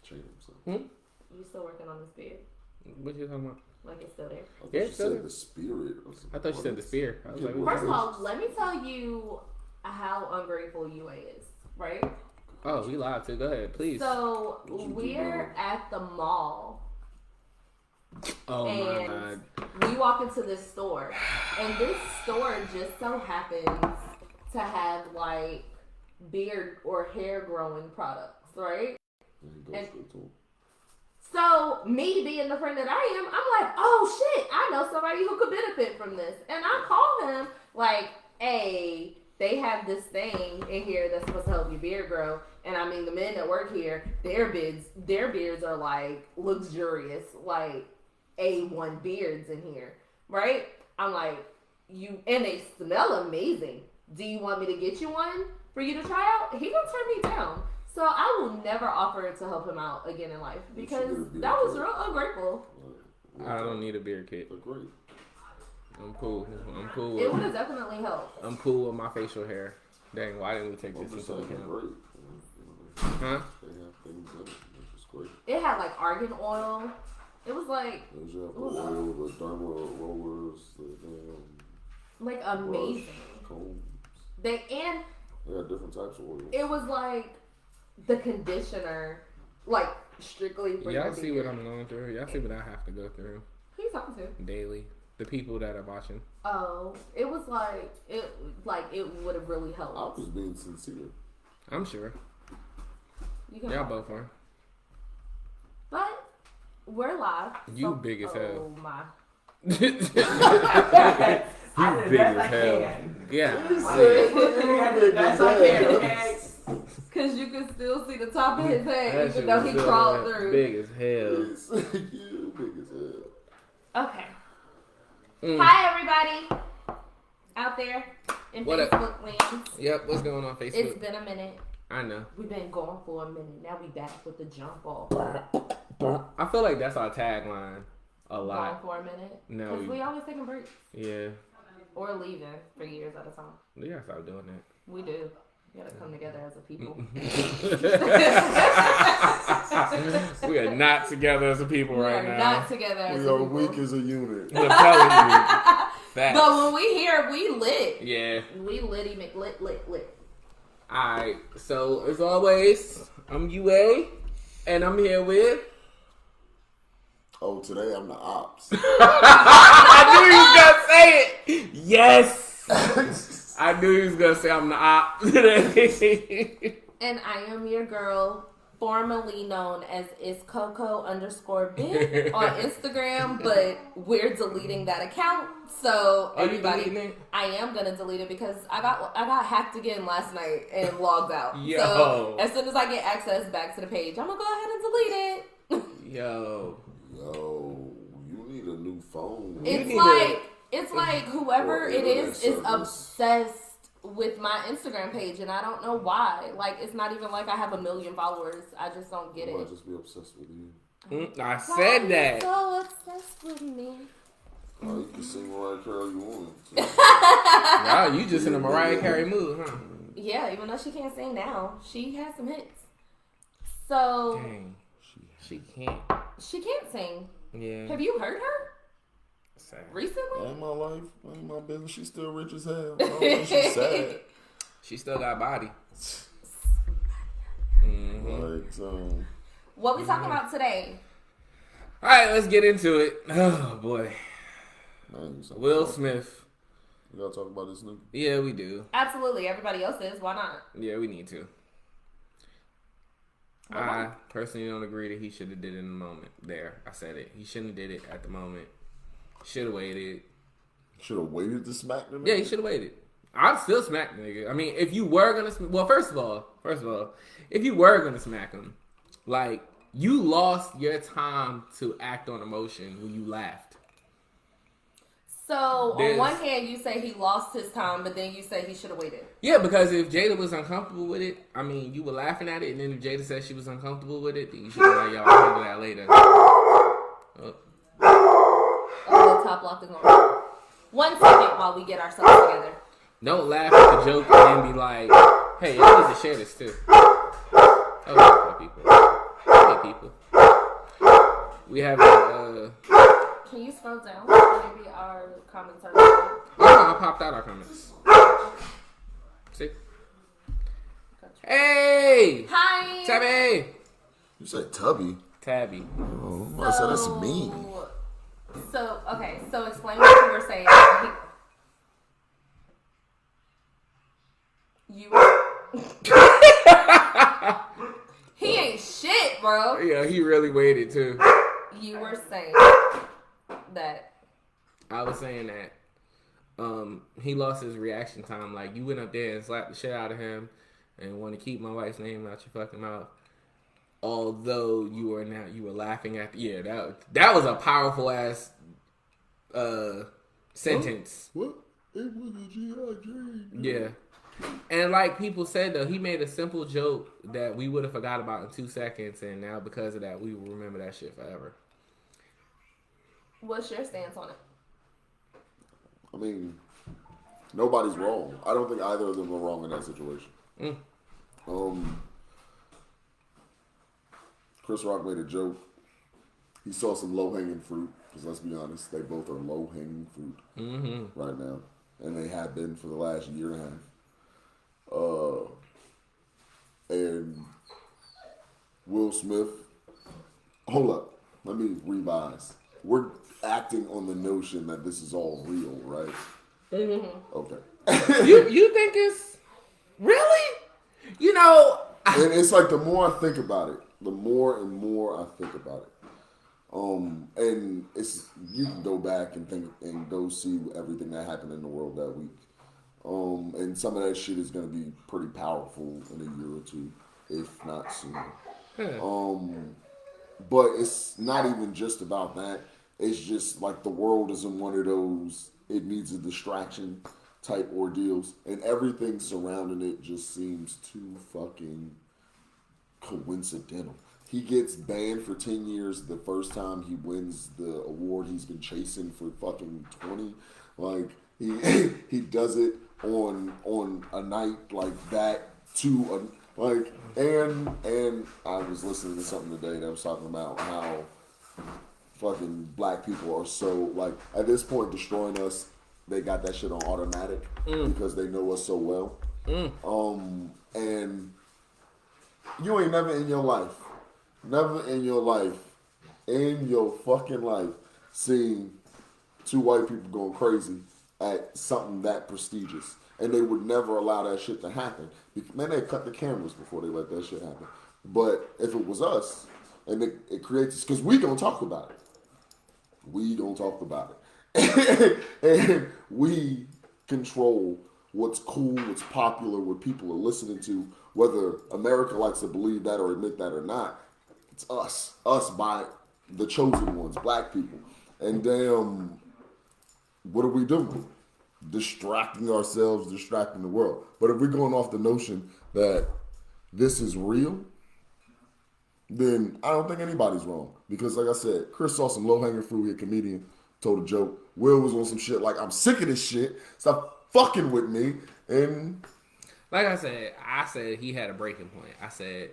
Chain himself. You still working on this beard? What you talking about? Like it's still there? I thought you said the spirit. I thought you said the spear. I was like, first of all, let me tell you how ungrateful UA is, right? Oh, we live too. Go ahead, please. So we're at the mall. Oh my and God. we walk into this store, and this store just so happens to have like beard or hair growing products, right? And so me being the friend that I am, I'm like, oh shit, I know somebody who could benefit from this, and I call him like, hey, they have this thing in here that's supposed to help your beard grow. And I mean, the men that work here, their beards are like luxurious, like A1 beards in here, right? I'm like, and they smell amazing. Do you want me to get you one for you to try out? He gonna turn me down. So I will never offer to help him out again in life because that was real ungrateful. I don't need a beard kit. Great. I'm cool. It would have definitely helped. I'm cool with my facial hair. Dang, why didn't we take this into account? Huh? They have things in it, which is great. It had like argan oil. It was like You have the oil, the derma rollers, the like amazing. brush, combs. They got different types of oils. it was like the conditioner, like strictly for Y'all your see beard. what I'm going through? Y'all see what I have to go through Who you talking to? daily? The people that are watching. Oh, it was like it would have really I helped. was being sincere. I'm sure. You can Y'all both are. But we're live. You big as hell. Oh my. You big as hell. Yeah. That's okay, okay? Cause you can still see the top of his head, That even shit though was he crawled through. Big as hell. You big as hell. Okay. Hi everybody out there in What up? Facebook lands. Yep, what's going on Facebook? It's been a minute. I know. We've been going for a minute. Now we back with the jump ball. I feel like that's our tagline a Going lot. for a minute. No, Because we always taking breaks. Yeah. Or leaving for years at a time. We gotta stop doing that. We do. We gotta come together as a people. We are not together as a people We right are now. not together as We a are people. weak as a unit. I'm telling you. Facts. But when we here, we lit. Yeah. We litty McLit. Alright, so as always, I'm UA, and I'm here with... Oh, today I'm the ops. I knew he was gonna say it! Yes! I knew he was gonna say I'm the op today. And I am your girl, formerly known as iscoco_big on Instagram, but we're deleting that account. So Are you everybody, deleting it? I am gonna delete it because I got hacked again last night and logged out. Yo. So as soon as I get access back to the page, I'm gonna go ahead and delete it. Yo. Yo, you need a new phone. It's like whoever Or it is internet service. obsessed with my Instagram page, and I don't know why. Like, it's not even like I have 1 million followers. I just don't get I it. might just be obsessed with you. I Why said you that. so obsessed with me. Oh, you can sing Mariah Carey all you want. Wow, you just in a Mariah Carey mood, huh? Yeah, even though she can't sing now, she has some hits. So Dang. She can't. she can't sing. Yeah. Have you heard her Sad. recently? Ain't my life, ain't my business. She's still rich as hell. I don't think she's sad. She still got body. Like, What we talking about today? All right, let's get into it. Oh boy, man, Will Smith. We gotta talk about this nigga. Yeah, we do. Absolutely, everybody else is. Why not? Yeah, we need to. I personally don't agree that he should have did it in the moment. There, I said it. He shouldn't have did it at the moment. Should have waited. Should have waited to smack the nigga. Yeah, he should have waited. I'd still smack the nigga. I mean, if you were gonna, well, first of all, if you were gonna smack him, like you lost your time to act on emotion when you laughed. So on one hand, you say he lost his time, but then you say he should have waited. Yeah, because if Jada was uncomfortable with it, I mean, you were laughing at it, and then if Jada said she was uncomfortable with it, then you should have let y'all handle that later. Oh. Oh, the top lock is on. 1 second while we get ourselves together. Don't laugh at the joke and then be like, hey, I need to share this too. Oh, people. Hey, people. We have Can you scroll down? Maybe our comments are different. I popped out our comments. See? Hey! Hi! Tabby! You said Tubby. Tabby. Oh, I said that's mean. So, okay, so explain what you were saying. He ain't shit, bro. Yeah, he really waited too. You were saying that. I was saying that he lost his reaction time. Like, you went up there and slapped the shit out of him and want to keep my wife's name out your fucking mouth. Although you were laughing at that was a powerful ass sentence. What? It was a G.I. Jane. Yeah. And like people said though, he made a simple joke that we would have forgot about in 2 seconds, and now because of that we will remember that shit forever. What's your stance on it? I mean, nobody's wrong. I don't think either of them are wrong in that situation. Chris Rock made a joke. He saw some low-hanging fruit, because let's be honest, they both are low-hanging fruit right now. And they have been for the last year and a half. And Will Smith, hold up, let me revise. We're acting on the notion that this is all real, right? Okay. You think it's really? You know, And it's like the more I think about it, the more and more I think about it. And it's, you can go back and think and go see everything that happened in the world that week. And some of that shit is going to be pretty powerful in a year or two, if not sooner. But it's not even just about that. It's just like the world is in one of those, it needs a distraction type ordeals. And everything surrounding it just seems too fucking coincidental. He gets banned for 10 years the first time he wins the award he's been chasing for fucking 20. Like, he does it on a night like that to a, like, and I was listening to something today that was talking about how fucking black people are so, like, at this point destroying us. They got that shit on automatic because they know us so well. And you ain't never in your life, in your fucking life, seen two white people going crazy at something that prestigious. And they would never allow that shit to happen. Man, they cut the cameras before they let that shit happen. But if it was us, and it creates, because we gonna talk about it. And we control what's cool, what's popular, what people are listening to, whether America likes to believe that or admit that or not. It's us by the chosen ones, black people. And damn, what are we doing? Distracting ourselves, distracting the world. But if we're going off the notion that this is real, then I don't think anybody's wrong. Because like I said, Chris saw some low-hanging fruit here, comedian, told a joke. Will was on some shit like, I'm sick of this shit. Stop fucking with me. And like I said he had a breaking point. I said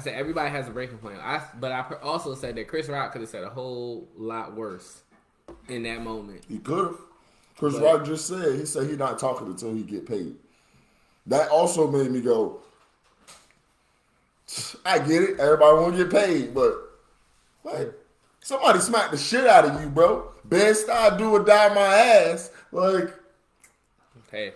everybody has a breaking point. But I also said that Chris Rock could have said a whole lot worse in that moment. he could have. Chris Rock just said, he said he's not talking until he get paid. That also made me go, I get it. Everybody want to get paid, but what? Somebody smacked the shit out of you, bro. Bed-Stuy, do or die my ass. Like, Hey.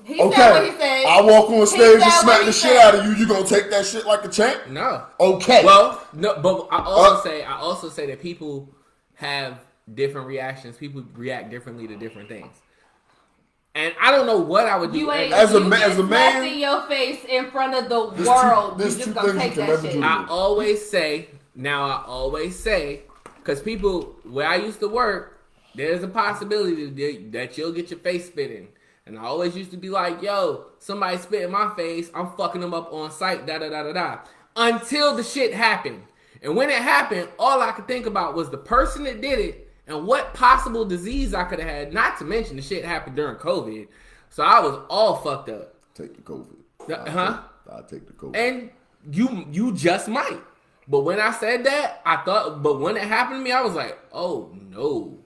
He said what he said. I walk on stage and said smack what the he shit said. out of you. You gonna take that shit like a champ? No. Okay. Well, no, but I also say that people have different reactions. People react differently to different things. And I don't know what I would do You ain't As a you man- just as a man- slapped in your face in front of the There's world. there's You two just gonna things take you can that never shit. do. I always say, because people, where I used to work, there's a possibility that you'll get your face spit in. And I always used to be like, yo, somebody spit in my face, I'm fucking them up on sight, da-da-da-da-da. Until the shit happened. And when it happened, all I could think about was the person that did it and what possible disease I could have had. Not to mention the shit happened during COVID. So I was all fucked up. Take the COVID. Huh? I'll take the COVID. And you just might. But when I said that, but when it happened to me, I was like, oh no,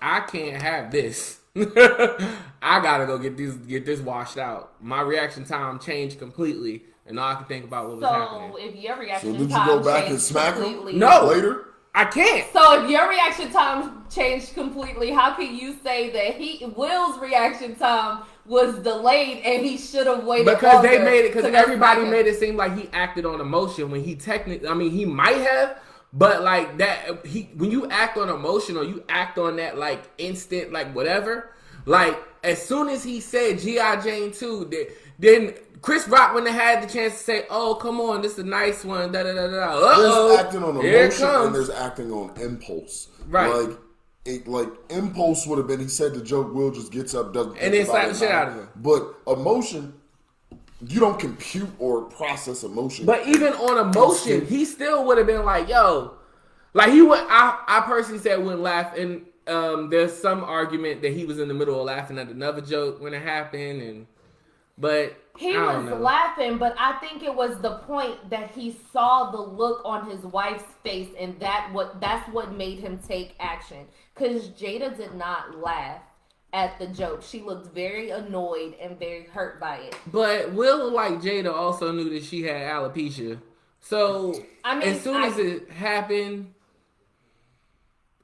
I can't have this. I gotta go get this washed out. My reaction time changed completely, and all I could think about what was happening. So if your reaction So did you time go back and changed smack him? completely, No. Later? I can't. So if your reaction time changed completely, how can you say that Will's reaction time was delayed and he should have waited? Because they longer made it, because to go everybody smack him? made it seem like he acted on emotion when he technically, I mean, he might have, but like that, when you act on emotion or you act on that like instant, like whatever, like as soon as he said G.I. Jane 2, then Chris Rock wouldn't have had the chance to say, oh, come on, this is a nice one, da da da da. There's acting on Here it emotion comes. and there's acting on impulse. Right. Like impulse would have been, he said the joke, Will just gets up, doesn't And think then slap about the it shit now. out of him. But emotion, you don't compute or process emotion. But even on emotion, he still would have been like, yo, like he would, I personally said wouldn't laugh. And there's some argument that he was in the middle of laughing at another joke when it happened. But He I don't was know. laughing, but I think it was the point that he saw the look on his wife's face, and that's what made him take action. Because Jada did not laugh at the joke. She looked very annoyed and very hurt by it. But Will, like Jada, also knew that she had alopecia. So I mean, as soon as it happened,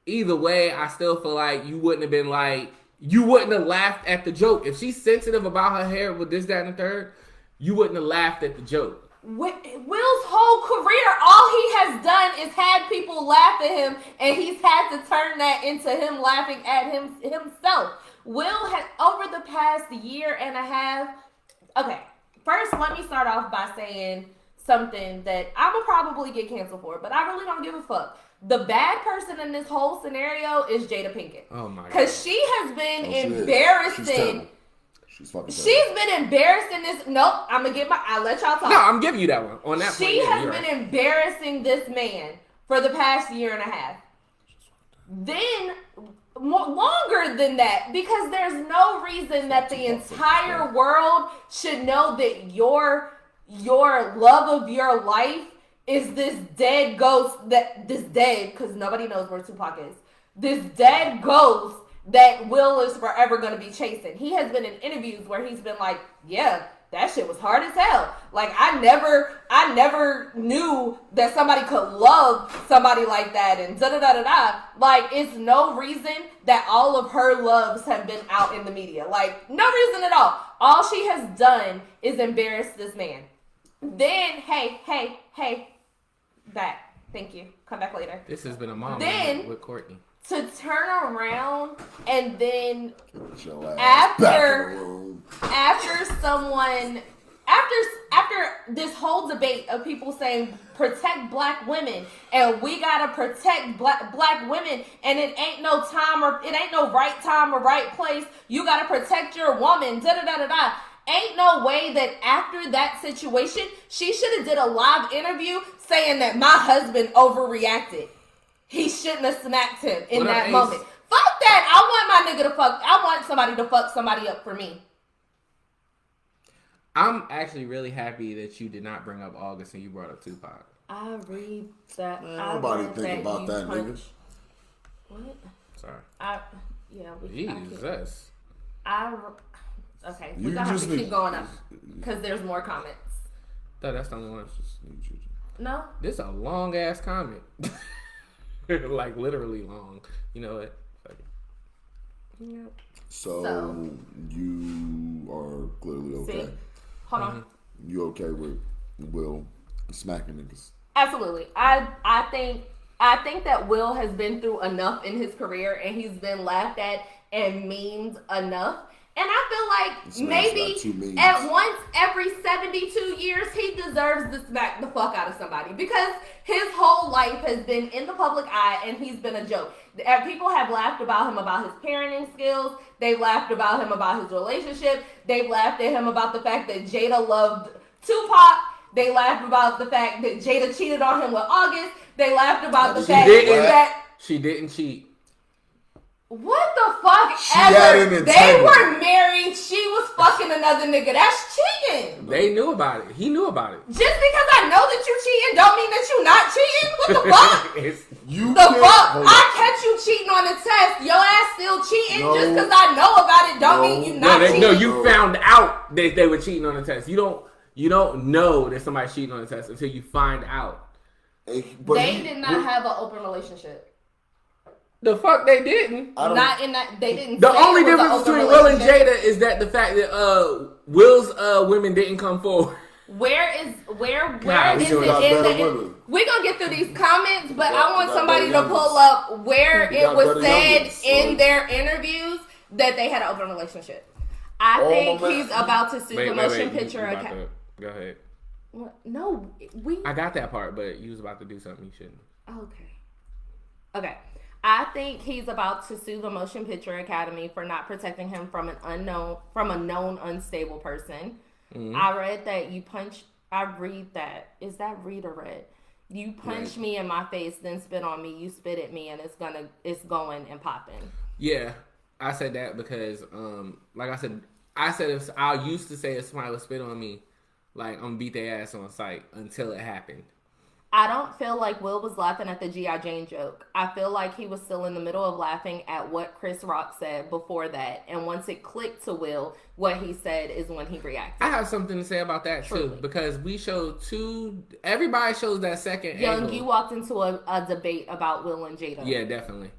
either way, I still feel like you wouldn't have laughed at the joke. If she's sensitive about her hair with this, that, and the third, you wouldn't have laughed at the joke. Will's whole career, all he has done is had people laugh at him, and he's had to turn that into him laughing at himself. Will has, over the past year and a half, okay, first let me start off by saying something that I would probably get canceled for, but I really don't give a fuck. The bad person in this whole scenario is Jada Pinkett. Oh my god. Because she has been She's embarrassing. terrible. She's fucking terrible. She's been embarrassing this. Nope, I'm gonna get I'll let y'all talk. No, I'm giving you that one. On that She point, yeah, has you're been right. embarrassing this man for the past year and a half. Then longer than that, because there's no reason that the entire world should know that your love of your life is this dead ghost, because nobody knows where Tupac is. This dead ghost that Will is forever going to be chasing. He has been in interviews where he's been like, yeah, that shit was hard as hell. Like, I never knew that somebody could love somebody like that, and da-da-da-da-da. Like, it's no reason that all of her loves have been out in the media. Like, no reason at all. All she has done is embarrass this man. Then, hey, back. Thank you. Come back later. This has been a mom Then- with Courtney. To turn around and then Get your ass back in the room. after this whole debate of people saying protect black women and we gotta protect black women and it ain't no right time or right place, you gotta protect your woman, da-da-da-da-da. Ain't no way that after that situation, she should have did a live interview saying that my husband overreacted. He shouldn't have smacked him in What up, that Ace? moment. Fuck that. I want somebody to fuck somebody up for me. I'm actually really happy that you did not bring up August and you brought up Tupac. I read that. Man, nobody think about that, nigga. What? Sorry. Jesus. Okay, You we gonna have just to keep need- going up because there's more comments. That's the only one. No? This is a long ass comment. Like literally long. You know what? Fuck it. Yep. So you are clearly okay. See? Hold on. You okay with Will smacking niggas? Absolutely. I think that Will has been through enough in his career and he's been laughed at and memed enough. And I feel like maybe at once every 72 years he deserves to smack the fuck out of somebody because his whole life has been in the public eye and he's been a joke. People have laughed about him about his parenting skills. They've laughed about him about his relationship. They've laughed at him about the fact that Jada loved Tupac. They laughed about the fact that Jada cheated on him with August. They laughed about the fact that She didn't cheat. What the fuck She ever? had an They entanglement. were married. She was fucking another nigga. That's cheating. They knew about it. He knew about it. Just because I know that you cheating don't mean that you not cheating. What the fuck? It's- You The can't- fuck? hold I on. catch you cheating on the test. Your ass still cheating. No. Just because I know about it don't No. mean you no, not they, cheating. no, you found out that they were cheating on the test. You don't know that somebody's cheating on the test until you find out. But They did not have an open relationship. The fuck they didn't. I don't- Not in that. They didn't. The say only it was an difference open between Will and relationship. Jada is that the fact that Will's women didn't come forward. Where is where God, is we it got in better the? women. We're gonna get through these comments, but We I want got somebody to better pull youngins. up where We it got was better said youngins, in so- their interviews that they had an open relationship. I All think my he's man- about to sue the motion you picture about account. to- Go ahead. No, we. I got that part, but you was about to do something you shouldn't. Okay. I think he's about to sue the Motion Picture Academy for not protecting him from a known unstable person. Mm-hmm. I read that you punch. I read that. Is that read or read? You punch me in my face, then spit on me. You spit at me, and it's going and popping. Yeah, I said that because, like I said if I used to say if somebody would spit on me, like I'm gonna beat their ass on sight until it happened. I don't feel like Will was laughing at the G.I. Jane joke. I feel like he was still in the middle of laughing at what Chris Rock said before that. And once it clicked to Will, what he said is when he reacted. I have something to say about that Truly. too because we showed everybody shows that second Young, angle. you walked into a debate about Will and Jada. Yeah, definitely.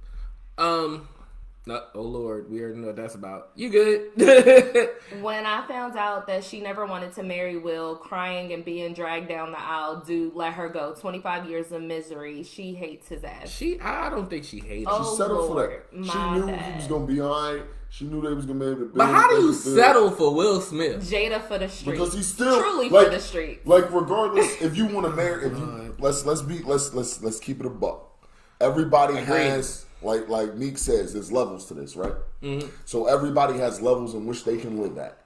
No, oh Lord, we already know what that's about. You good? When I found out that she never wanted to marry Will, crying and being dragged down the aisle, dude, let her go. 25 years of misery. She hates his ass. I don't think she hated. Oh, She settled for Lord, that. She my knew bad. he was gonna be alright. She knew they was gonna be able to build. But how do you build. settle for Will Smith? Jada for the street. Because he's still truly like, for the street. Like regardless, if you want to marry, if you let's keep it a buck. Everybody has like Meek says, there's levels to this, right? Mm-hmm. So everybody has levels in which they can live at.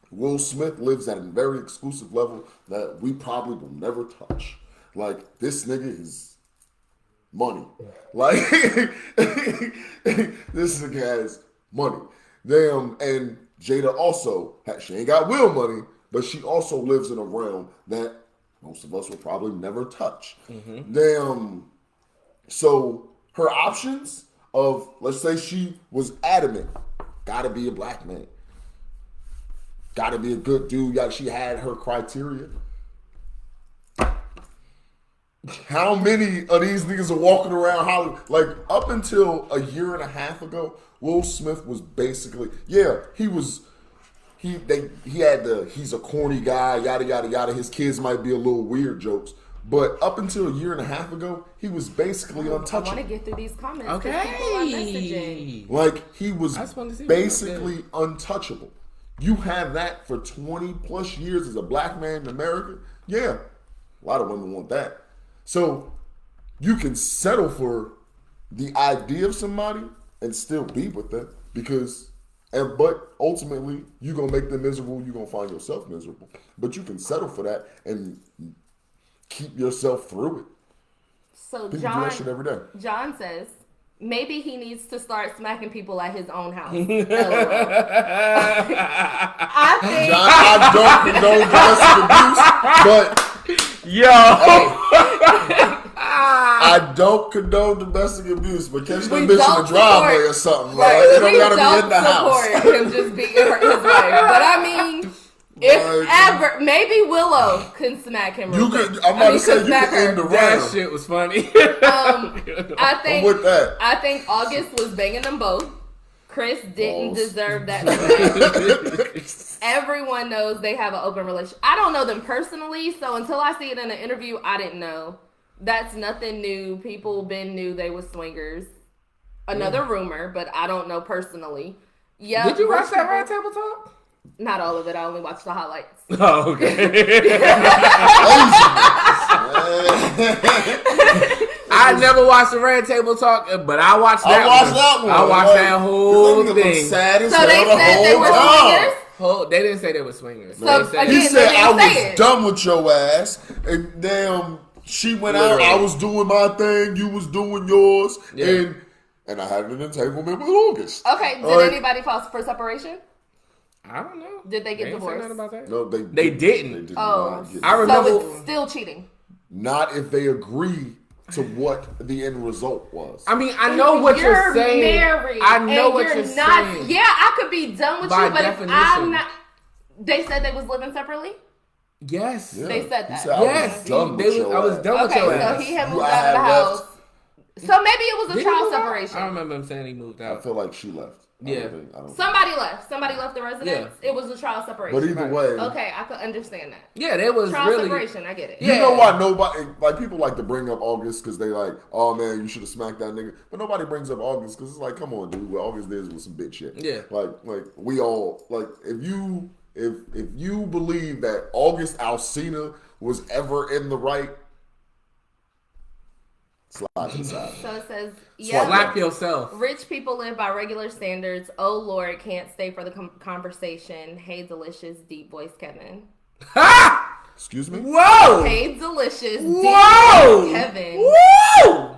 Will Smith lives at a very exclusive level that we probably will never touch. Like this nigga is money. Like this nigga has money. Damn, and Jada also she ain't got Will money, but she also lives in a realm that most of us will probably never touch. Damn. So her options of, let's say she was adamant, gotta be a black man, gotta be a good dude. Yeah, she had her criteria. How many of these niggas are walking around Hollywood? Like up until a year and a half ago, Will Smith was basically, he's a corny guy, yada yada yada. His kids might be a little weird jokes. But up until a year and a half ago, he was basically I want to untouchable. get through these comments. 'Cause people are messaging. Okay. Like he was I just wanted to see what basically untouchable. You have that for 20 plus years as a black man in America. Yeah, a lot of women want that. So you can settle for the idea of somebody and still be with them but ultimately you're gonna make them miserable. You're gonna find yourself miserable. But you can settle for that and keep yourself through it. So People do that shit every day. John says maybe he needs to start smacking people at his own house. LOL. I think I don't condone domestic abuse, but Yo. I don't condone domestic abuse, but catch that We bitch in don't the driveway support- or something. right, Like, it we don't gotta be don't in the house. support him just beating his wife. But I mean, if ever, maybe Willow can smack him. You real quick. could. I'm about to say you smack could end the her. That round. shit was funny. I I'm think with that. I think August was banging them both. Chris didn't Balls. deserve that. Everyone knows they have an open relationship. I don't know them personally, so until I see it in an interview, I didn't know. That's nothing new. People been knew they were swingers. Another rumor, but I don't know personally. Yeah. Did you watch rich that people- Round Table Talk? Not all of it. I only watched the highlights. Oh, okay. I never watched the Red Table Talk, but I watched that. I watched that one. I watched Like, that whole this nigga look thing. sad as So hell they the said they whole were time. swingers. They didn't say they were swingers. So, They said- again, He said, they I didn't say was it. done with your ass. And damn, she went out. Literally. I was doing my thing. You was doing yours. Yeah. and I had an entanglement with August. Okay, did Like, anybody file for separation? I don't know. Did they get ain't say divorced? nothing about that. No, they didn't. They did Oh, not get I remember- So it's still cheating. not if they agree to what the end result was. I mean, I know what you're saying. Married, I know and what you're you're not. saying. Yeah, I could be done with By you, but if definition. I'm not, they said they was living separately. Yes. Yeah, they said he that. I Yes. was done with your I was ass. done with Okay, your so ass. he had You moved out of the had house. left. So maybe it was Did a he trial move out? separation. I remember him saying he moved I out. feel like she left. Yeah. I don't Somebody left. Somebody left the residence. Yeah. It was a trial separation. But either way, Okay, I could understand that. Yeah, there was Trial really. separation, I get it. you Yeah. know why nobody, like, people like to bring up August because they like, oh man, you should have smacked that nigga. But nobody brings up August because it's like, come on, dude. What August did was some bitch shit. Yeah. Like we all, like, if you believe that August Alsina was ever in the right, slide to the side. So it says, Swipe yeah, Slap yourself. rich people live by regular standards. Oh Lord, can't stay for the conversation. Hey, delicious, deep voice Kevin. Ha! Excuse me? Whoa! Hey, delicious, deep Whoa! voice Kevin. Woo!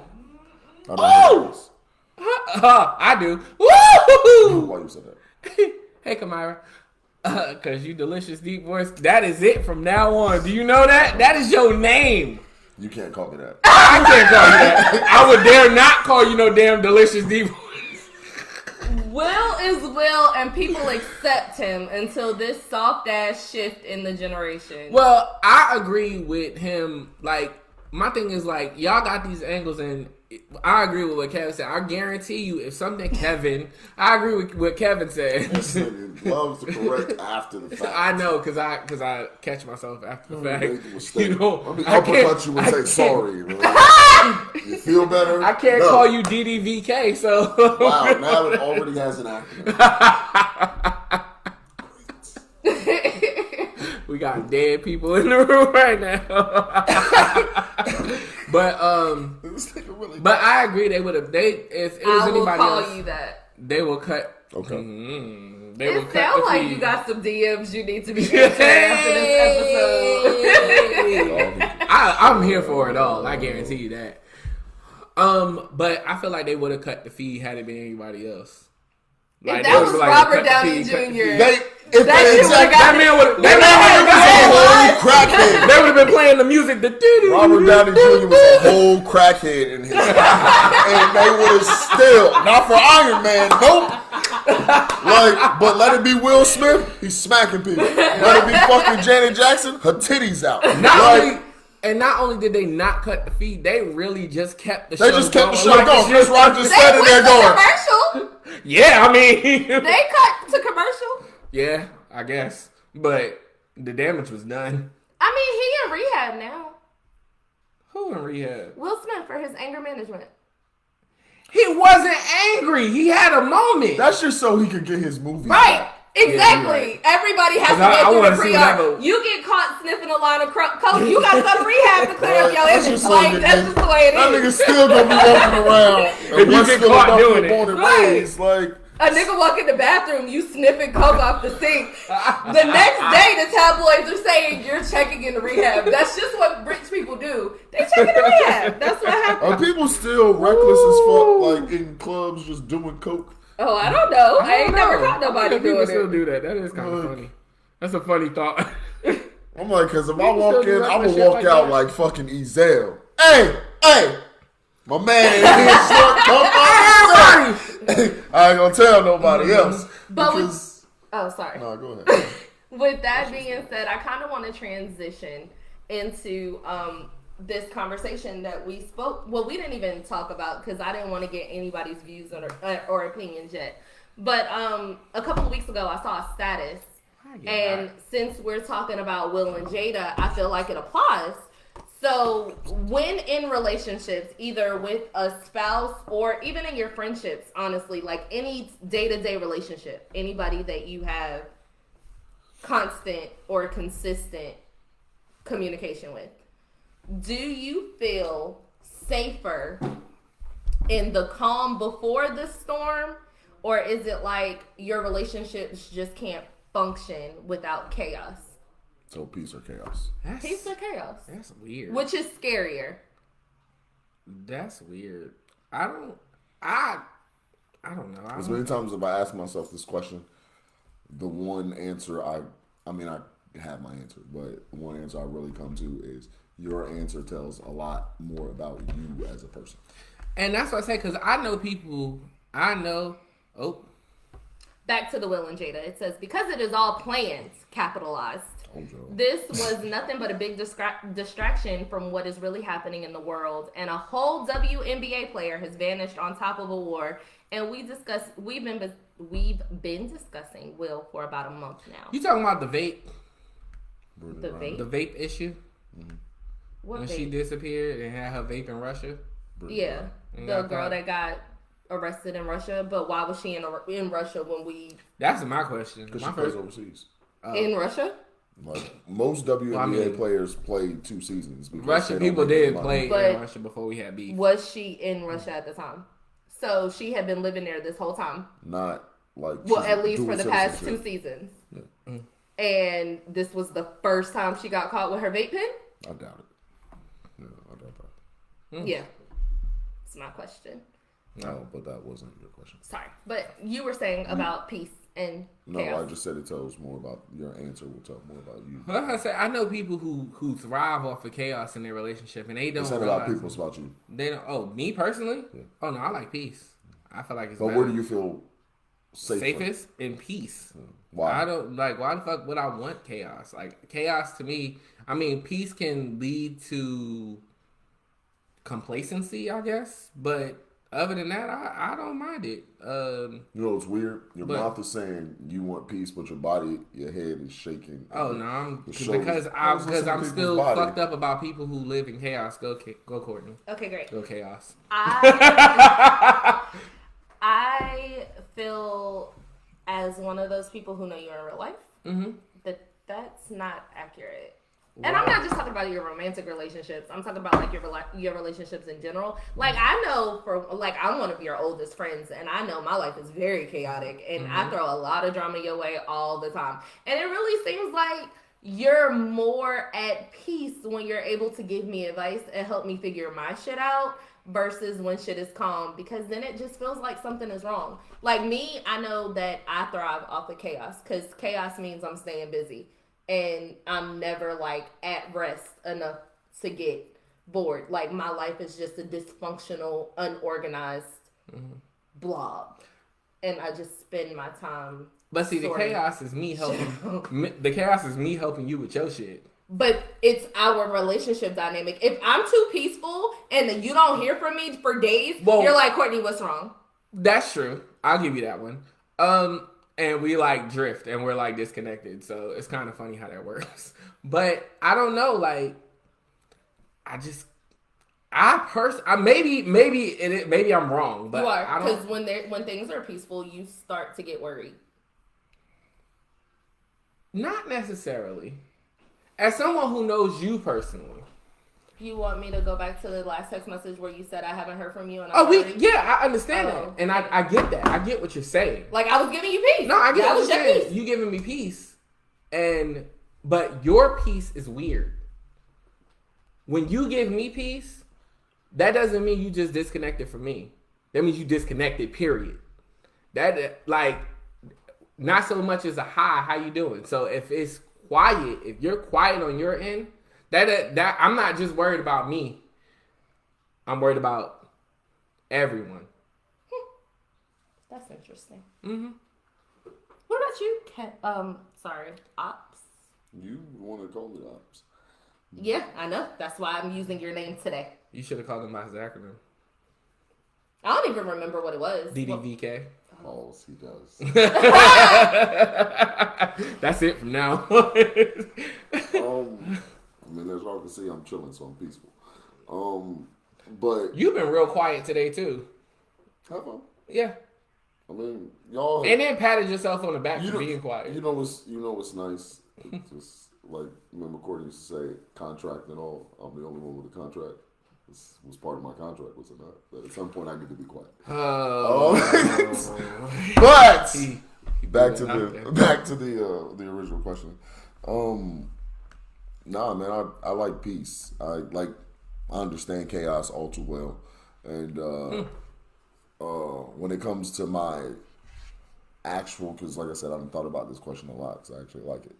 I don't know this. I do. Woo! Why you said that? Hey, Kamara. Cause you delicious deep voice. That is it from now on. Do you know that? That is your name. You can't call me that. I can't call you that. I would dare not call you no damn delicious deep voice. Will is Will, and people accept him until this soft ass shift in the generation. Well, I agree with him. Like, my thing is, like, y'all got these angles, and I agree with what Kevin said. I guarantee you, if something Kevin, I agree with what Kevin said. This nigga loves to correct after the fact. I know, cause I catch myself after the fact. Make a mistake. You know, Let me I can't- uppercut you and I say can't- sorry. Man. You feel better? I can't No. call you DDVK, so Wow, now it already has an acronym. we got dead people in the room right now. This nigga really. But I agree they would have. If it was I will anybody call else, you that. they will cut. Okay. They will It cut sounds the like feed. you got some DMs you need to be answering after this episode. I'm here for it all. I guarantee you that. But I feel like they would have cut the feed had it been anybody else. If they that would've was like, Robert cut the Downey feed, cut the Jr. feed. If That they shit would've exact, got- That man would. that man was a whole crackhead. They would have been playing the music. Robert Downey Jr. was a whole crackhead in his life. And they would have still, not for Iron Man, nope. Like, but let it be Will Smith, he's smacking people. Let it be fucking Janet Jackson, her titties out. Not only did they not cut the feed, they really just kept the They show just kept the show Like, going. Chris Rock just They standing there went to going. commercial. Yeah, I mean, They cut to commercial. yeah, I guess, but the damage was done. I mean, he in rehab now. Who in rehab? Will Smith for his anger management. He wasn't angry. He had a moment. That's just so he could get his movie. Right. back. Exactly. Everybody has to 'Cause I go wanna through see the what pre-art. happened. You get caught sniffing a line of coke, you got to go to rehab to clear up Right. your That's image. just so Like, you that's get- just the way it That is. nigga still gonna be walking around. If you get caught doing it. Born and Right. raised, like, A nigga walk in the bathroom, you sniffing coke off the sink. The next day, the tabloids are saying you're checking into rehab. That's just what rich people do. They check into rehab. That's what happens. are people still reckless as fuck, like in clubs just doing coke? Oh, I don't know. I ain't don't never know. caught nobody People doing still it. do that. That is kind of funny. That's a funny thought. I'm like, cause if I People walk still do in, reckless I'm gonna shit walk like out that. like fucking Ezel. Hey, my man in here short, come on. I ain't gonna tell nobody else. But we- Because, Oh, sorry. no, go ahead. With that being said, I kind of want to transition into this conversation that we spoke. Well, we didn't even talk about because I didn't want to get anybody's views or opinions yet. But a couple of weeks ago, I saw a status, and since we're talking about Will and Jada, I feel like it applies. So, when in relationships, either with a spouse or even in your friendships, honestly, like any day-to-day relationship, anybody that you have constant or consistent communication with, do you feel safer in the calm before the storm, or is it like your relationships just can't function without chaos? So peace or chaos. Peace or chaos? That's weird. Which is scarier? That's weird. I don't know. As many times as I ask myself this question, the one answer I have my answer, but the one answer I really come to is your answer tells a lot more about you as a person. And that's what I say, because I know people, oh. Back to the Will and Jada. It says, because it is all planned, capitalized. This was nothing but a big distraction from what is really happening in the world. And a whole WNBA player has vanished on top of a war. And we've been discussing Will for about a month now. You talking about the vape? The vape? The vape issue? Mm-hmm. What when vape? she disappeared and had her vape in Russia? Yeah. The girl that got arrested in Russia. But why was she in Russia when we... That's my question. Because my she plays overseas. In Russia? Like, most WNBA players played 2 seasons. Russian people did play in Russia before we had beef. Was she in Russia at the time? So she had been living there this whole time? Not like... Well, at least for the past 2 citizenship. seasons. Yeah. And this was the first time she got caught with her vape pen? I doubt it. No, I doubt that. Yeah. It's my question. No, but that wasn't your question. Sorry. But you were saying about peace and chaos. No, I just said it tells more about... Your answer will tell more about you. Like I said, I know people who thrive off of chaos in their relationship, and they don't. It's not about people, it's about you. They don't. Oh, me personally? Yeah. Oh no, I like peace. I feel like it's. But better. where do you feel safest in peace? Why? I don't like. Why the fuck would I want chaos? Like chaos to me. I mean, peace can lead to complacency, I guess. But other than that, I don't mind it. You know what's weird? Your mouth is saying you want peace, but your head is shaking. Oh no, because I'm still fucked up about people who live in chaos. Go Courtney. Okay, great. Go chaos. I feel as one of those people who know you in real life that's not accurate. Wow. And I'm not just talking about your romantic relationships. I'm talking about like your relationships in general. Like I know I'm one of your oldest friends, and I know my life is very chaotic, and I throw a lot of drama your way all the time. And it really seems like you're more at peace when you're able to give me advice and help me figure my shit out versus when shit is calm, because then it just feels like something is wrong. Like me, I know that I thrive off of chaos because chaos means I'm staying busy. And I'm never, like, at rest enough to get bored. Like, my life is just a dysfunctional, unorganized blob. And I just spend my time... But see, the chaos is me helping... The chaos is me helping you with your shit. But it's our relationship dynamic. If I'm too peaceful and then you don't hear from me for days, you're like, Courtney, what's wrong? That's true. I'll give you that one. And we like drift and we're like disconnected. So it's kind of funny how that works. But I don't know. Like, maybe I'm wrong. But you are, because when things are peaceful, you start to get worried. Not necessarily. As someone who knows you personally. You want me to go back to the last text message where you said I haven't heard from you? And I understand that. And I get that. I get what you're saying. Like, I was giving you peace. No, I get what you're saying. Peace. You giving me peace. But your peace is weird. When you give me peace, that doesn't mean you just disconnected from me. That means you disconnected, period. That, like, not so much as a hi, how you doing? So if it's quiet, if you're quiet on your end, that I'm not just worried about me. I'm worried about everyone. That's interesting. What about you, Ops? You want to call it Ops? Yeah, I know. That's why I'm using your name today. You should have called him by his acronym. I don't even remember what it was. DDVK. Oh, he does. That's it from now. I mean, as y'all can see, I'm chilling, so I'm peaceful. But you've been real quiet today too. Have I? Yeah. I mean, y'all. And then patted yourself on the back for being quiet. You know what's nice? Just like remember Courtney used to say, contract and all. I'm the only one with a contract. This was part of my contract, was it not? That at some point I need to be quiet. But back to the original question. Nah, man, I like peace. I understand chaos all too well, and when it comes to my actual, because like I said, I haven't thought about this question a lot because I actually like it.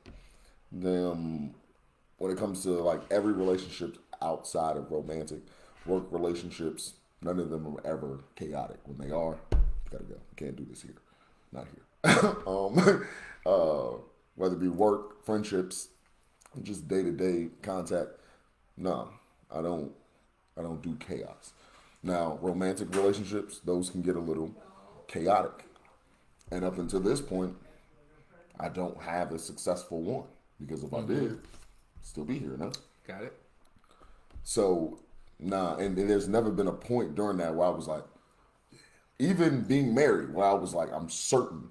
Then when it comes to like every relationship outside of romantic work relationships, none of them are ever chaotic. When they are, you gotta go. You can't do this here. Not here. Whether it be work, friendships, just day-to-day contact. No, I don't do chaos. Now, romantic relationships, those can get a little chaotic. And up until this point, I don't have a successful one. Because if I did, I'd still be here, no? Got it. So, nah, and there's never been a point during that where I was like, even being married, where I was like, I'm certain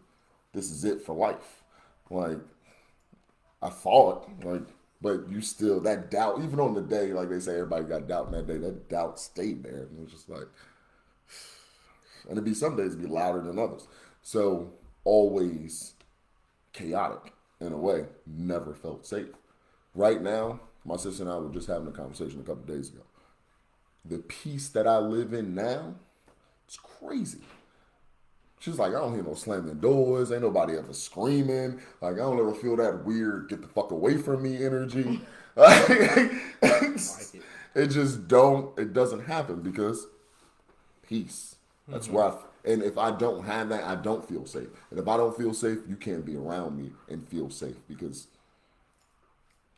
this is it for life. Like, I thought, like, but you still, that doubt, even on the day, like they say everybody got doubt in that day, that doubt stayed there. And it was just like, and it'd be some days it'd be louder than others. So, always chaotic in a way, never felt safe. Right now, my sister and I were just having a conversation a couple days ago. The peace that I live in now, it's crazy. She's like, I don't hear no slamming doors. Ain't nobody ever screaming. Like, I don't ever feel that weird, get the fuck away from me energy. It just it doesn't happen because peace. That's why, and if I don't have that, I don't feel safe. And if I don't feel safe, you can't be around me and feel safe because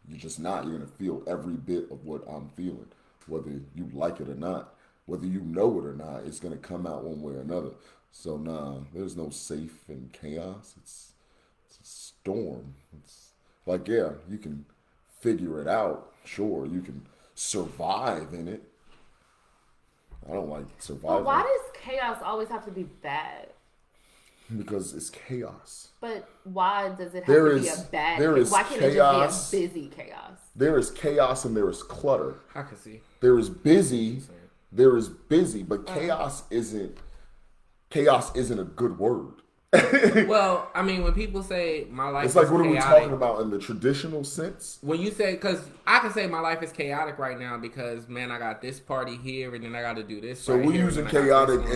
you're just not. You're going to feel every bit of what I'm feeling, whether you like it or not. Whether you know it or not, it's going to come out one way or another. So, nah, there's no safe in chaos. It's a storm. It's like, yeah, you can figure it out. Sure, you can survive in it. I don't like surviving. But why does chaos always have to be bad? Because it's chaos. But why does it have to be a bad chaos? Why can't chaos. it just be a busy chaos? There is chaos and there is clutter. I can see. There is busy. There is busy, but chaos isn't a good word. Well, I mean, when people say my life it's like, is what chaotic, are we talking about in the traditional sense? when you say, because I can say my life is chaotic right now because, man, I got this party here and then I got to do this. So right we're here, using and I got chaotic this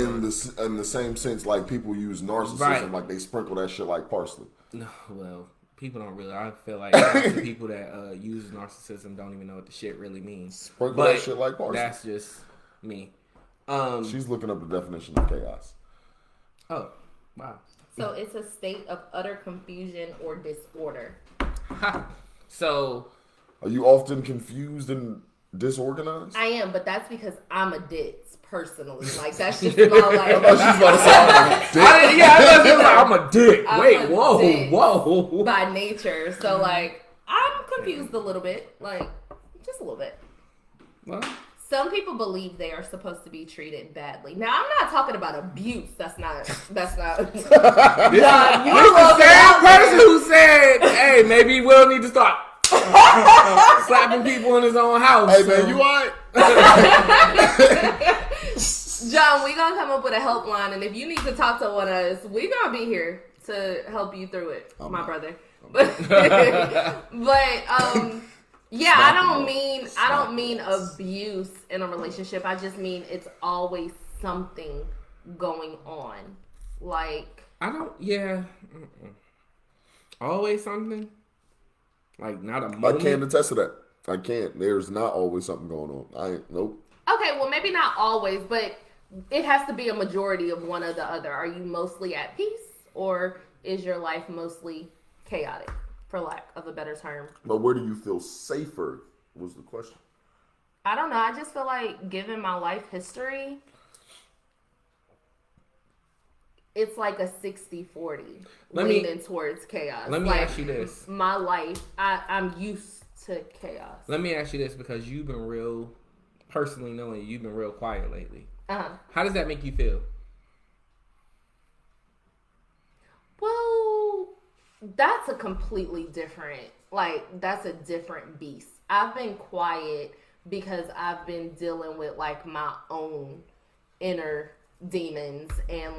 going on. in the same sense like people use narcissism, Right. like they sprinkle that shit like parsley. No, well, people don't really. I feel like half the people that use narcissism don't even know what the shit really means. Sprinkle that shit like parsley. That's just me. She's looking up the definition of chaos. Oh, wow. So it's a state of utter confusion or disorder. So, Are you often confused and disorganized? I am, but that's because I'm a ditz personally. Like that's just my life. She's about to say, I'm a dick. I'm Wait, a whoa, dick. whoa. By nature. So like I'm confused a little bit. Like just a little bit. Well, Some people believe they are supposed to be treated badly. Now I'm not talking about abuse. That's not this is the same person who said, "Hey, maybe Will need to start slapping people in his own house." Hey man, you alright? John, we gonna come up with a helpline, and if you need to talk to one of us, we gonna be here to help you through it, my brother. Yeah, I don't mean abuse in a relationship. I just mean it's always something going on. Like always something. Like not a moment. I can't attest to that. I can't. There's not always something going on. Nope. okay, well maybe not always, but it has to be a majority of one or the other. Are you mostly at peace, or is your life mostly chaotic, for lack of a better term? But where do you feel safer was the question. I don't know. I just feel like, given my life history, it's like a 60-40 leaning towards chaos. Let me like, ask you this. My life, I'm used to chaos. Let me ask you this, because you've been real, personally knowing you've been real quiet lately. Uh-huh. How does that make you feel? Well, that's a completely different, that's a different beast. I've been quiet because I've been dealing with, my own inner demons. And,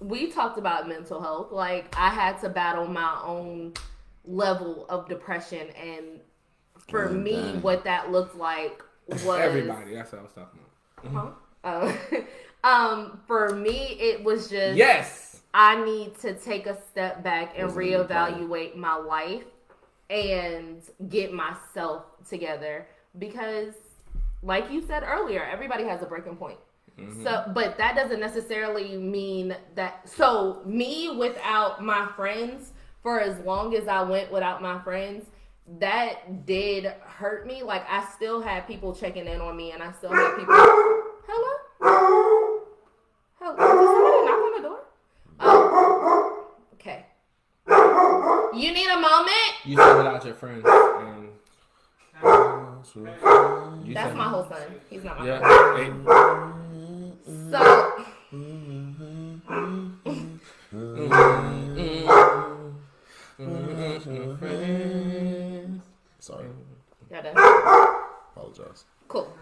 we talked about mental health. I had to battle my own level of depression. And for me, what that looked like was... Everybody, that's what I was talking about. Huh? For me, it was just Yes. I need to take a step back and Wasn't even reevaluate my life and get myself together because, like you said earlier, everybody has a breaking point. So, but that doesn't necessarily mean that. So, me without my friends, for as long as I went without my friends, that did hurt me. Like, I still had people checking in on me, and I still had people. Hello? Hello? Did somebody knock on the door? Oh. Okay. You need a moment? You said without your friends. And you That's said- my whole son. He's not my friend. Yeah. Hey. So, Sorry, gotta. apologize. Cool.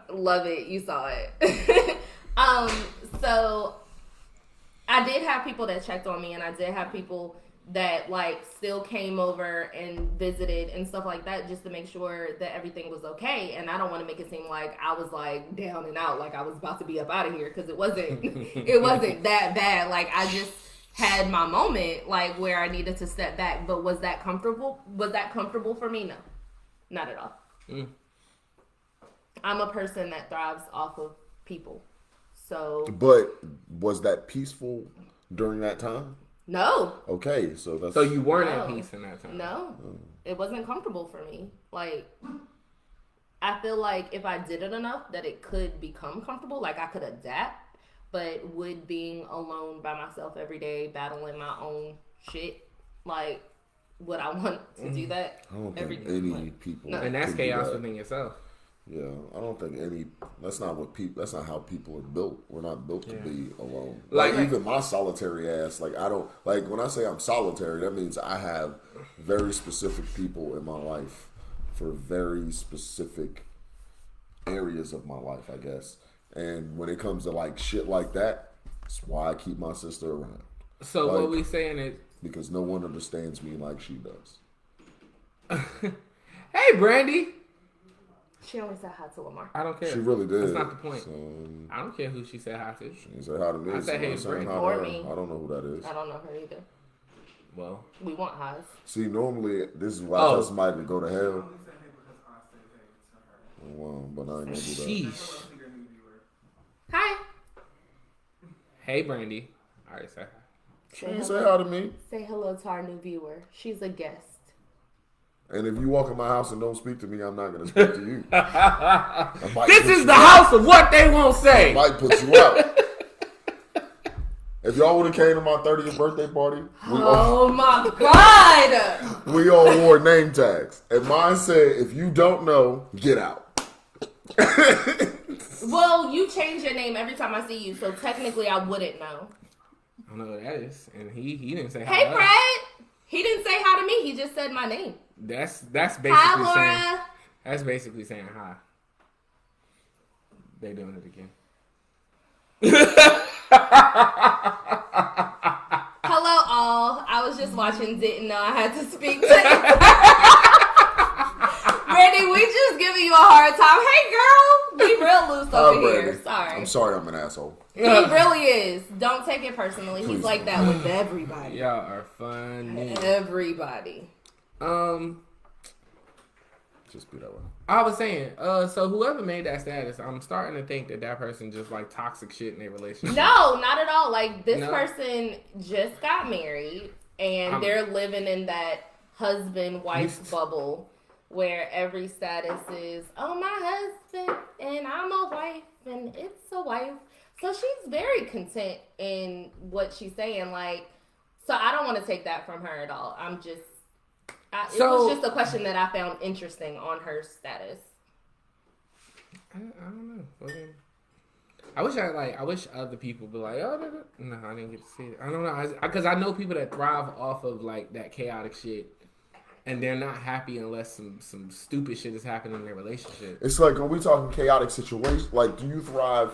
Love it. You saw it. So I did have people that checked on me, and I did have people that like still came over and visited and stuff like that just to make sure that everything was okay. And I don't want to make it seem like I was like down and out, like I was about to be up out of here, because it wasn't. It wasn't that bad. Like I just had my moment, like where I needed to step back. But was that comfortable? Was that comfortable for me? No, not at all. I'm a person that thrives off of people. So But was that peaceful during that time? no, Okay, so that's So you weren't at No. peace in that time. no, it wasn't comfortable for me. Like I feel like if I did it enough that it could become comfortable, like I could adapt. But would being alone by myself every day, battling my own shit, like would I want to do that? I don't every think any like, people. No. And that's can do chaos that. within yourself. Yeah, I don't think any. That's not what people. That's not how people are built. We're not built to be alone. Like Like- even my solitary ass. Like I don't like when I say I'm solitary. That means I have very specific people in my life for very specific areas of my life, I guess. And when it comes to like shit like that, that's why I keep my sister around, So Like- what we saying is, because no one understands me like she does. hey, Brandy. She only said hi to Lamar. I don't care. She really did. That's not the point. So, I don't care who she said hi to. she said hi to me. I said, so hey, I'm saying Brent. hi to Or her. me. I don't know who that is. I don't know her either. Well, We want highs. See, normally this is why I Oh. tell somebody to go to hell. Only said hey because I said hey to her. Well, but I ain't gonna do that. sheesh. Hello to your new viewer. Hi. Hey, Brandy. All right, say hi. She didn't say hi to me. Say hello to our new viewer. She's a guest. And if you walk in my house and don't speak to me, I'm not gonna speak to you. I might This put is you the out. house of what they won't I say. might put you out. If y'all would have came to my 30th birthday party, Oh my God! we all wore name tags, and mine said, "If you don't know, get out." Well, you change your name every time I see you, so technically I wouldn't know. I don't know who that is, and he didn't say hi. Hey, to us. Fred. He didn't say hi to me. He just said my name. That's basically Hi, saying. Laura. That's basically saying hi. They doing it again. Hello, all. I was just watching. Didn't know I had to speak to you. Randy, we just giving you a hard time. Hey, girl. Be real loose over here. Brandon. Sorry. I'm sorry, I'm an asshole. He really is. Don't take it personally. He's Please like that with everybody. Y'all are funny. Everybody. Just be that way. I was saying, so whoever made that status, I'm starting to think that person just like toxic shit in their relationship. No, not at all. Like this No. person just got married and they're living in that husband-wife bubble where every status is, oh, my husband and I'm a wife and it's a wife. So she's very content in what she's saying. Like, so I don't want to take that from her at all. I'm just, it So- was just a question that I found interesting on her status. I don't know. Fucking- I wish other people be like, oh, no, I didn't get to see it. I don't know, because I know people that thrive off of like that chaotic shit, and they're not happy unless some stupid shit is happening in their relationship. It's like, are we talking chaotic situations? Like, do you thrive?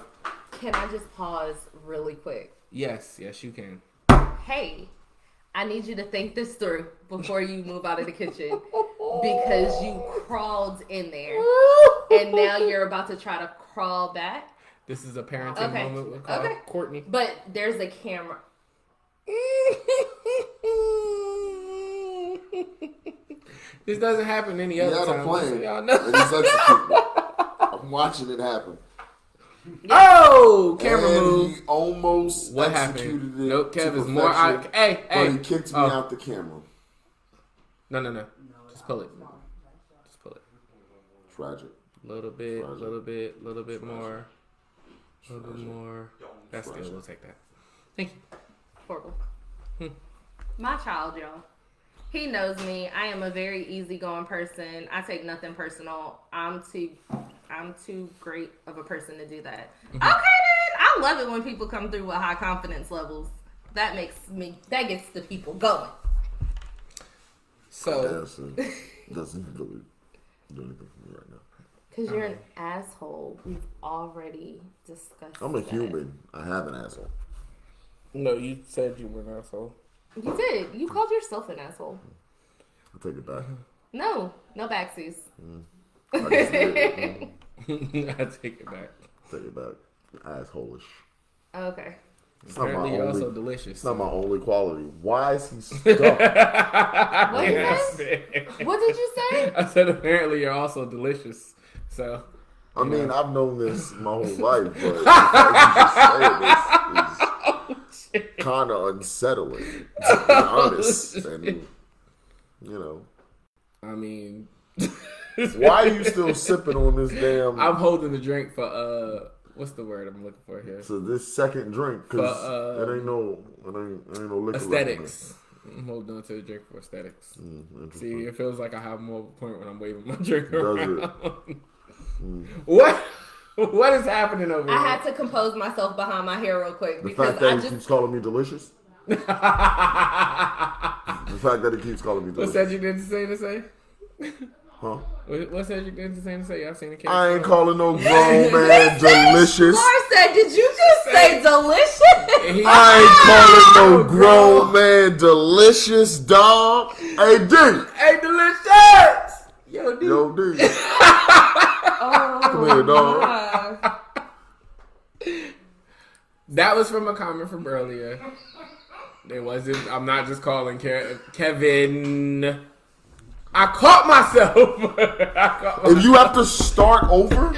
Can I just pause really quick? Yes, you can. Hey, I need you to think this through before you move out of the kitchen because you crawled in there and now you're about to try to crawl back. This is a parenting Okay. moment with Okay. Courtney. But there's a camera. This doesn't happen any He other had a time. plan, So y'all know. and he's executing it. I'm watching it happen. Oh, camera and move. he almost What executed happened? it. Nope, to Kev is more. perfection, Hey. but he kicked me Oh. out the camera. No. Just pull it. Just pull it. Tragic. Little bit Tragic. little bit more. A little bit more. That's good. We'll take that. Thank you. Horrible. My child, y'all. He knows me. I am a very easygoing person. I take nothing personal. I'm too great of a person to do that. Okay, then. I love it when people come through with high confidence levels. That gets the people going. So, Yes, it doesn't really do anything for me right now. Because you're an asshole. We've already discussed I'm a that. human. I have an asshole. no, you said you were an asshole. You did. You called yourself an asshole. I take it back. No backsies. I just did. I take it back. Take it back. Assholeish. Okay. It's not my Apparently, you're only. also delicious. It's not my only quality. Why is he stuck? What did you say? What did you say? I said apparently you're also delicious. So I mean, I've known this my whole life, but the fact you just say this is kind of unsettling, to be honest. And, you know, I mean, why are you still sipping on this damn? I'm holding the drink for what's the word I'm looking for here? So this second drink, because it ain't no liquor. Aesthetics. I'm holding on to the drink for aesthetics. See, it feels like I have more of a point when I'm waving my drink around. What is happening over here? I had to compose myself behind my hair real quick The because fact that I he just keeps calling me delicious. The fact that he keeps calling me What delicious. said you didn't say to say? Huh? What said you didn't say to say? I've seen the case. I ain't calling no grown man delicious. Laura said, did you just say delicious? I ain't calling no grown man delicious, dog. Hey, D. Hey, delicious! Yo, dude. Yo, D. Oh, Come here, dog. God. That was from a comment from earlier. It wasn't. I'm not just calling Kevin. I caught myself. If you have to start over,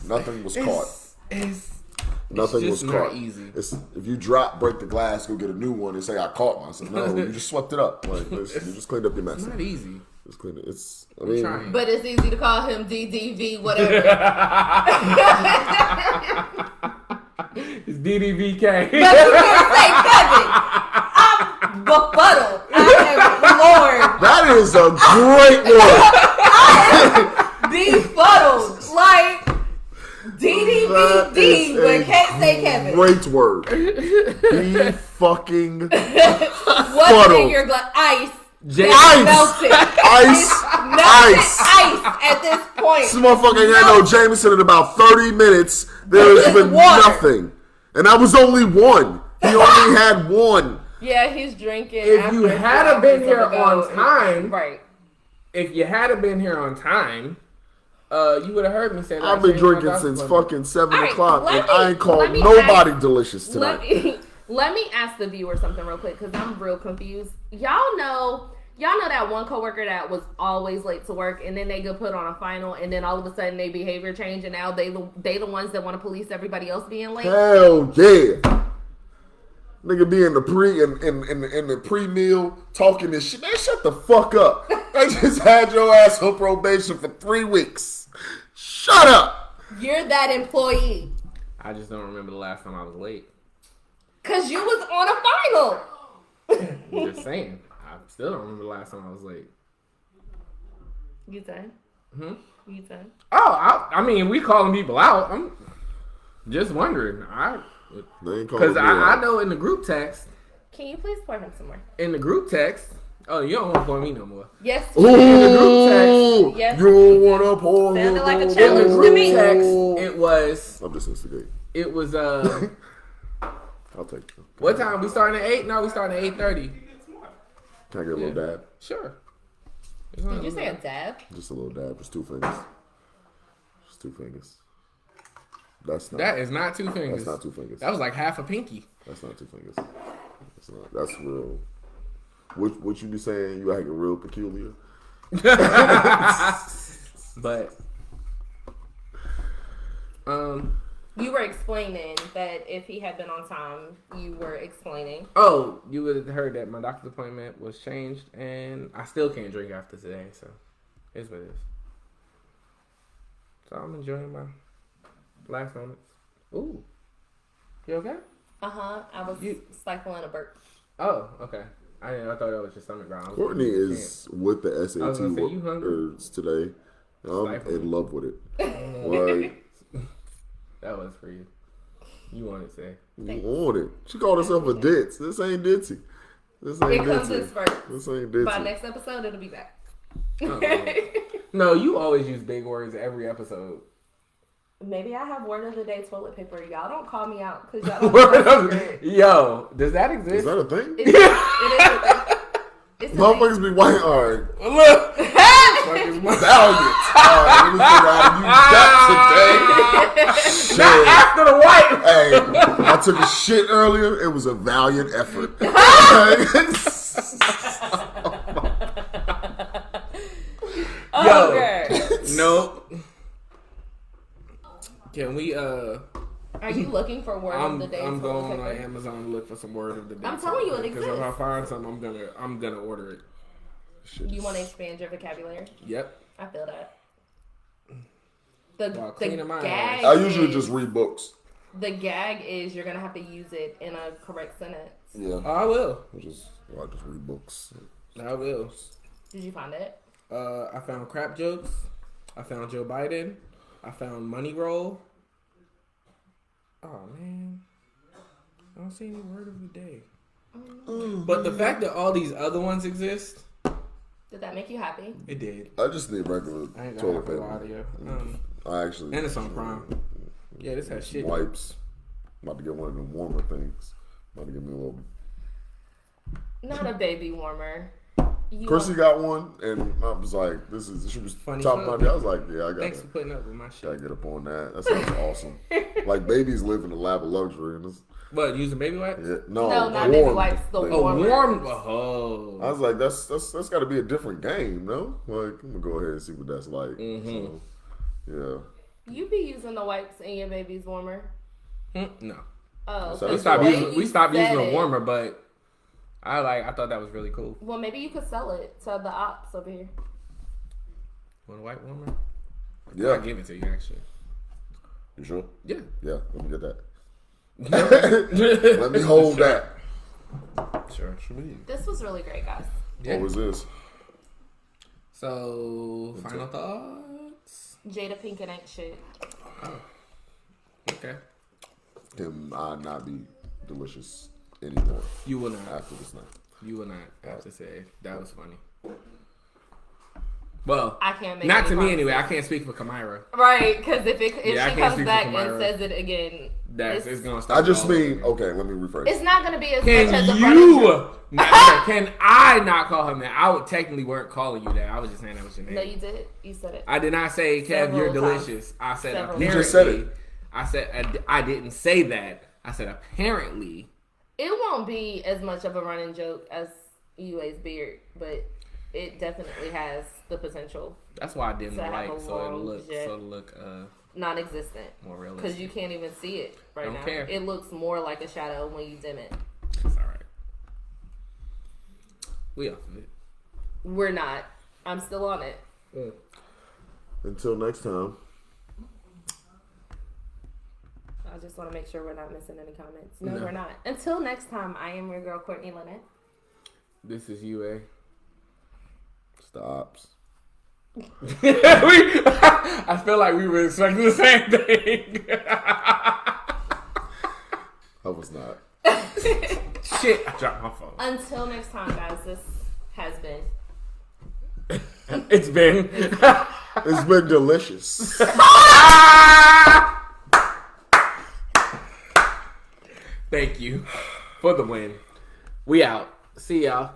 nothing was caught. Nothing just was not caught. easy. If you break the glass, go get a new one, and say I caught myself. No, you just swept it up. Like you just cleaned up your mess. It's not easy. Just cleaned it. It's. I I'm mean, trying. But it's easy to call him DDV, whatever. It's DDVK. But you can't say Kevin. I'm befuddled. I am that is a great word. befuddled. Like That DDVD, is but a can't say Kevin. Great word. Be fucking What's in your glass? Ice. J- Ice. Melted. Ice. Melted Ice. ice at this point. This motherfucker ain't had no Jameson in about 30 minutes. There has It's been water. nothing. And that was only one. He only had one. Yeah, he's drinking. If you after had 3 been hours here ago. on time- Right. If you had been here on time, you would have heard me say that. I've been drinking since fucking 7 All right, o'clock, let and me- I ain't called let me nobody ask- delicious tonight. Let me ask the viewer something real quick because I'm real confused. Y'all know that one coworker that was always late to work, and then they get put on a final, and then all of a sudden their behavior change, and now they the ones that want to police everybody else being late. Hell yeah. Nigga be in the pre meal talking this shit. Man, shut the fuck up. I just had your ass on probation for 3 weeks. Shut up. You're that employee I just don't remember the last time I was late. because you was on a final. I'm just saying. I still don't remember the last time I was late. You said. You said. Oh, I mean, we calling people out. I'm just wondering. They ain't calling Because me I out. know in the group text, Can you please pour him some more? oh, you don't want to pour me no more. Yes. Ooh, Yes. you don't want to pour Sounded like a no challenge more. to me. Text, it was, I'm just instigating. I'll take it. what time? We starting at 8? No, we starting at 8:30. Can I get a little dab? Sure. Did you say a dab? Just a little dab. Just 2 fingers. Just 2 fingers. That's not. That is not two fingers. That's not 2 fingers. That was like half a pinky. That's not 2 fingers. That's not. That's real. What you be saying? You acting real peculiar. But You were explaining that if he had been on time, you were explaining. oh, you would have heard that my doctor's appointment was changed, and I still can't drink after today. So it's what it is. So I'm enjoying my last moments. Ooh, you okay? I was stifling a burp. Oh, okay. I thought that was your stomach ground. Courtney is with the I was SAT gonna say, you hungry? words today. I'm Stifle. in love with it. Like, That was for you. You wanted to say. you want it. She called herself a ditz. This ain't ditzy. This ain't It comes in ditzy. spurts. This ain't By ditzy. next episode, it'll be back. No, you always use big words every episode. Maybe I have word of the day toilet paper. Y'all don't call me out because y'all don't Word know of- it. Yo, does that Is exist? that a thing? It is a thing. It's a thing. Motherfuckers be white. All right. Look. Fucking Valiant. All right, let me figure out how to use that today. Not Shit. after the white. Hey, I took a shit earlier. It was a valiant effort. Yo. Okay. Nope. Can we Are you looking for word of the day? I'm toilet going on paper? Amazon to look for some word of the day. I'm telling you, it Because if I exists. find something, I'm gonna order it. You want to expand your vocabulary? Yep. I feel that. While cleaning my gag I usually is- just read books. The gag is you're gonna have to use it in a correct sentence. Yeah. I will. I just read books. I will. Did you find it? I found crap jokes. I found Joe Biden. I found Money Roll. Oh man, I don't see any word of the day. But the fact that all these other ones exist, Did that make you happy? it did. I just need regular I ain't got toilet half a lot of paper. you. I actually. And it's on Prime. Yeah, this has shit. Wipes. I'm about to get one of them warmer things. About to give me a little. Not a baby warmer. You Chrissy want- got one, and I was like, She was Funny top of my fuck. day. I was like, yeah, I Thanks gotta for putting up with my shit. get up on that. That sounds awesome. Like babies live in a lab of luxury, and it's What, using baby wipes? yeah, no, No, not baby warm wipes, the thing. Oh, warmer. warm. Oh. I was like, that's got to be a different game, no? Like, I'm gonna go ahead and see what that's like. Mm-hmm. So, You be using the wipes in your baby's warmer? No. Oh, So We because stopped the way using. you We stopped using said a it- warmer, but I thought that was really cool. Well, maybe you could sell it to the ops over here. Want a white warmer? yeah, I'll give it to you actually. you sure? Yeah. Yeah, let me get that. Let me hold that. Sure. This was really great, guys. Yeah. What was this? So, final thoughts? Jada Pinkett ain't shit. Okay. Can I not be delicious anymore You will not. after this night? You will not have to say that was funny. Well, I can't make not any to me promises. anyway. I can't speak for Kamira. Right, because if Yeah, I she can't comes speak for back and Kamira. says it again, It's gonna stop. I just all over mean, me. okay, let me rephrase. it's not gonna be as Can much as a running you? joke. Can I not call him that? I would technically weren't calling you that. I was just saying that was your name. No, you did. You said it. I did not say, Kev, Several you're times. delicious. I said Several apparently. times. You just said it. I said I didn't say that. I said apparently. It won't be as much of a running joke as UA's beard, but it definitely has the potential. That's why I didn't So I have like. a So it'll long look. jet. So it'll look Non-existent. more realistic. Because you can't even see it right Don't now. care. It looks more like a shadow when you dim it. It's all right. We off of it. We're not. I'm still on it. Until next time. I just want to make sure we're not missing any comments. No, No. we're not. Until next time, I am your girl, Courtney Lynette. This is UA. Stops. I feel like we were expecting the same thing. I was not. Shit, I dropped my phone. Until next time, guys, this has been. It's been. It's been delicious. Thank you for the win. We out. See y'all.